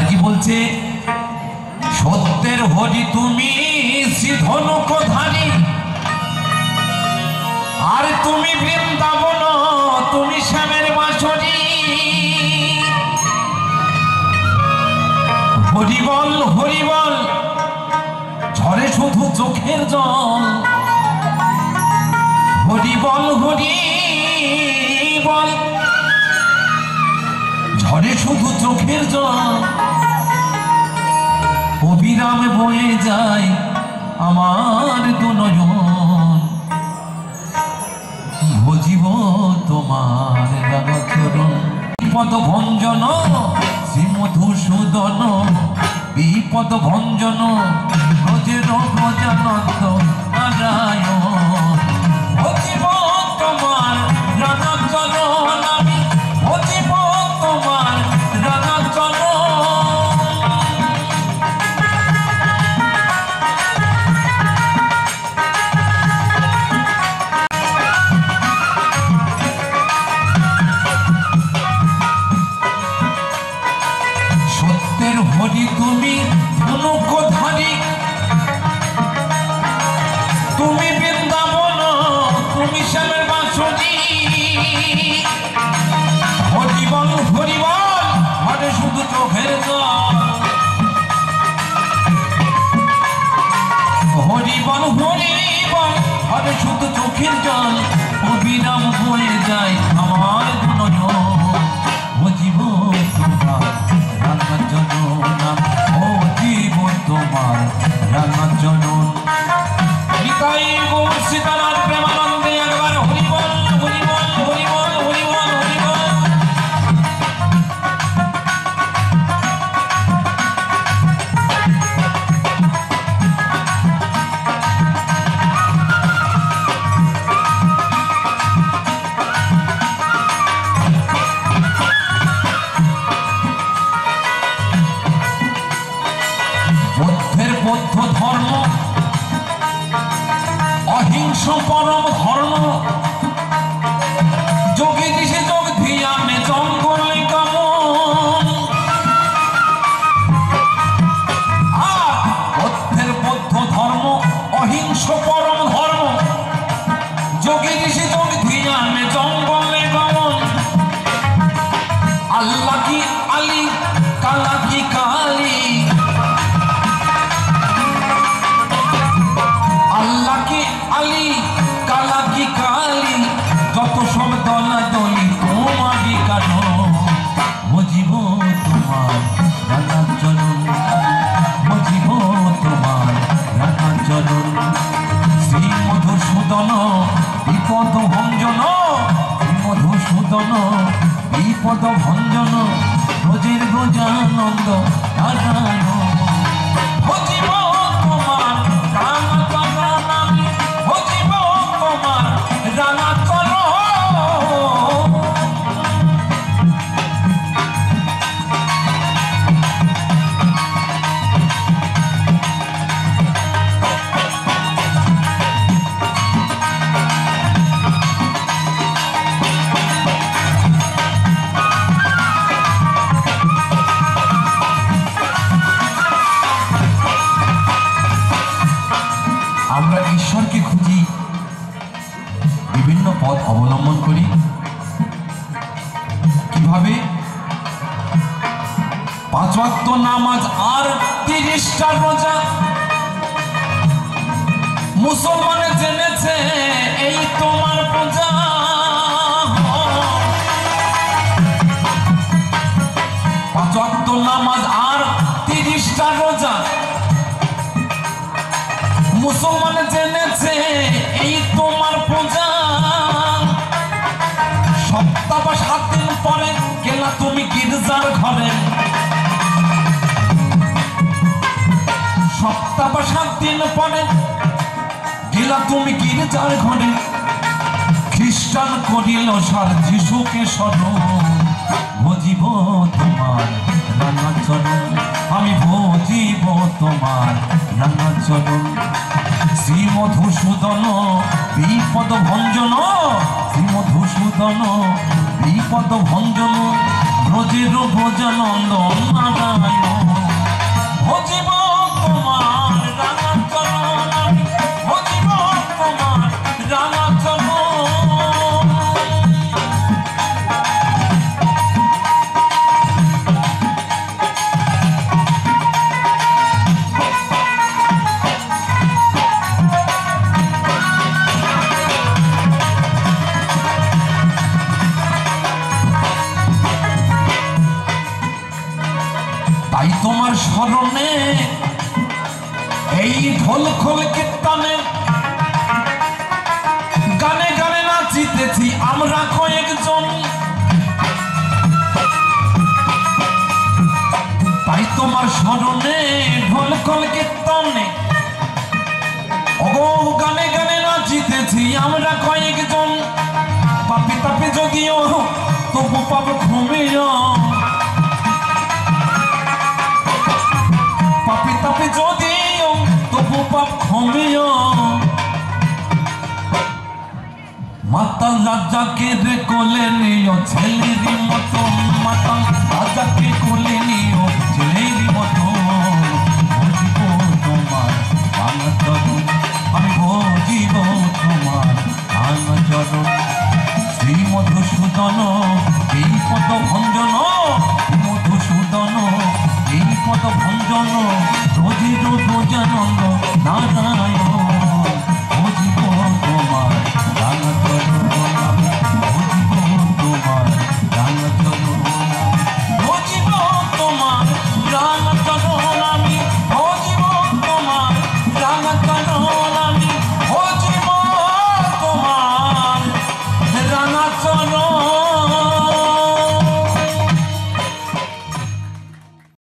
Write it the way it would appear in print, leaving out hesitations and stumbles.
কি বলছে? সত্যের হরি তুমি ধনুকধারী, আর তুমি বৃন্দাবন, তুমি শ্যামের বাঁশরি। হরি বল হরি বল, ঝরে শুধু চোখের জল। হরি বল হরি বল, ঝরে শুধু চোখের জল। অবিরাম বয়ে যায় আমার দুনয়ন, ভজিব তোমার চরণ। বিপদ ভঞ্জন শ্রী মধুসূদন, বিপদ ভঞ্জন ব্রজের ব্রজানন্দ নারায়ণ। ভজিব তোমার রাধা চরণ, আমি ভজিব তোমার রাধা চরণ। হরি তুমি ধনুকধারী, তুমি বৃন্দাবন, তুমি শ্যামের বাঁশরি। হরি বল হরি বল, ঘরে শুধু চোখের জল। হরি বল হরি বল, ঘরে শুধু চোখের জল। অবিরাম বয়ে যায় আমার দুনয়ন, ভজিব তোমার রাধা চরণ, ভজিব তোমার রাধা চরণ। নিতাই গৌর সীতানাথ প্রেমানন্দে একবার হরি বল হরি বল হরি বল হরি বল হরি বল। বৌদ্ধ ধর্ম অহিংস পরম ধর্ম, যোগী দিশে যোগ ধিয়ানে জঙ্গলে কামন। বৌদ্ধের বৌদ্ধ ধর্ম অহিংস পরম ধর্ম, যোগী দিশে যোগ ধিয়ানে জঙ্গলে কামন। আল্লাহ কি আলী, কালা কি কালী, আল্লাহ কি আলী, কালা কি কালী, যত সব দলা দলি তোমারই কারণ। ভজিব তোমার রাধা চরণ, ভজিব তোমার রাধা চরণ। শ্রী মধুসূদন বিপদ ভঞ্জন, শ্রী মধুসূদন বিপদ ভঞ্জন, ব্রজের ব্রজানন্দ নারায়ণ। ভজিব তোমার রাধা চরণ, আমি ভজিব তোমার রাধা চরণ। আমরা ঈশ্বরকে খুঁজি, বিভিন্ন পথ অবলম্বন করি। কিভাবে? 5 ওয়াক্ত নামাজ আর 30টা রোজা। মুসলমানে জেনেছে এই তোমার পূজা। 5 ওয়াক্ত নামাজ আর 30টা রোজা, মুসলমান জেনেছে এই তোমার পূজা। সপ্তাহ বা 7 দিন পরে গেলা তুমি গির্জার ঘরে। সপ্তাহ বা 7 দিন পরে গেলা তুমি গির্জার ঘরে। খ্রিস্টান করিল সার যিশুকে স্মরণ, ভজিব তোমার রাধা চরণ, আমি ভজিব তোমার রাধা চরণ। শ্রী মধুসূদন বিপদ ভঞ্জন, শ্রী মধুসূদন বিপদ ভঞ্জন, রোজের ভোজানন্দ নারায়ণ ভজিব তোমার রাঙা চরণ আমি ভজিব তোমার রাঙা চরণ তাই তোমার স্মরণে এই ঢোল খোল কীর্তনে গানে গানে নাচিতেছি আমরা কয়েকজন তাই তোমার স্মরণে ঢোল খোল কীর্তনে ওগো গানে গানে নাচিতেছি আমরা কয়েকজন পাপি তাপি যোগিও তবু পাপ ঘুমিও পাপি তাপি যদিও তবু পাপ ক্ষমিও মাতাল রাজাকে রে কোলে নিও ছেলেরই মতো মাতাল রাজাকে কোলে নিও ছেলেরই মতো ভজিব তোমার রাঙা চরণ আমি ভজিব তোমার রাঙা চরণ শ্রী মধুসূদন এই পদ ভঞ্জন মধুসূদন এই পদ ভঞ্জন রোজের ভোজানন্দ নারায়ণ